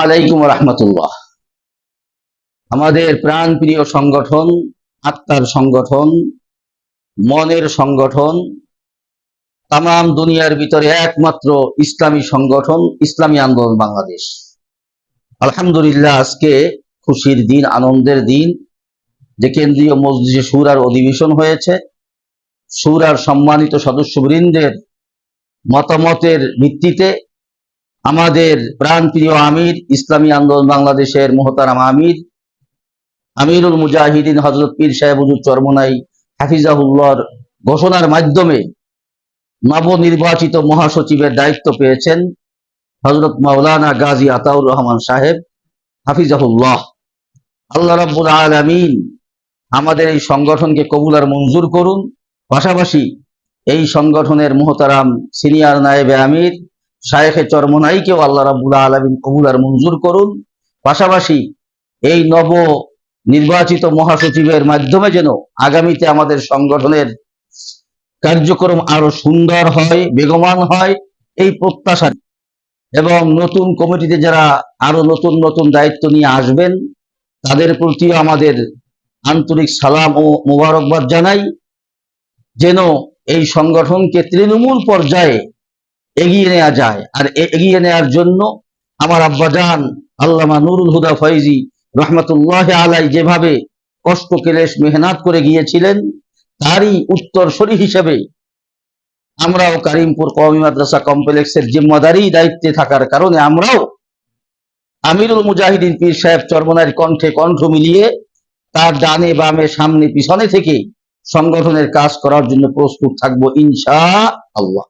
আলাইকুম রহমতুল্লাহ। আমাদের প্রাণ প্রিয় সংগঠন, আত্মার সংগঠন, মনের সংগঠন, তাম দুনিয়ার ভিতরে একমাত্র ইসলামী সংগঠন ইসলামী আন্দোলন বাংলাদেশ। আলহামদুলিল্লাহ, আজকে খুশির দিন, আনন্দের দিন যে কেন্দ্রীয় মজলিসে শুরার অধিবেশন হয়েছে। শুরার সম্মানিত সদস্যবৃন্দের মতামতের ভিত্তিতে আমাদের প্রাণপ্রিয় আমির, ইসলামী আন্দোলন বাংলাদেশের মোহতারাম আমির, আমিরুল মুজাহিদিন হযরত পীর সাহেব হুজুর চরমোনাই হাফিজাহুল্লাহর ঘোষণার মাধ্যমে নবনির্বাচিত মহাসচিবের দায়িত্ব পেয়েছেন হযরত মাওলানা গাজী আতাউর রহমান সাহেব হাফিজাহুল্লাহ। আল্লাহ রাব্বুল আলামিন আমাদের এই সংগঠনকে কবুল আর মঞ্জুর করুন। পাশাপাশি এই সংগঠনের মোহতারাম সিনিয়র নায়েবে আমির শায়েখে চরমোনাইকেও আল্লাহ রাব্বুল আলামিন কবুল আর মঞ্জুর করুন। পাশাপাশি এই নব নির্বাচিত মহাসচিবের মাধ্যমে যেন আগামীতে আমাদের সংগঠনের কার্যক্রম আরো সুন্দর হয়, বেগবান হয়, এই প্রত্যাশা এবং নতুন কমিটিতে যারা আরো নতুন নতুন দায়িত্ব নিয়ে আসবেন তাদের প্রতিও আমাদের আন্তরিক সালাম ও মোবারকবাদ জানাই। যেন এই সংগঠনকে তৃণমূল পর্যায়ে এগিয়ে নেওয়া যায়। আর এগিয়ে নেওয়ার জন্য আমার আব্বাজান আল্লামা নুরুল হুদা ফয়জি রহমতুল্লাহ আলাই যেভাবে কষ্ট ক্লেশ মেহনত করে গিয়েছিলেন, তারই উত্তরসূরি হিসেবে আমরাও কারিমপুর কওমি মাদ্রাসা কমপ্লেক্সের জিম্মাদারি দায়িত্বে থাকার কারণে আমরাও আমিরুল মুজাহিদিন পীর সাহেব চরমোনাইর কণ্ঠে কণ্ঠ মিলিয়ে তার ডানে বামে সামনে পিছনে থেকে সংগঠনের কাজ করার জন্য প্রস্তুত থাকবো ইনশাআল্লাহ।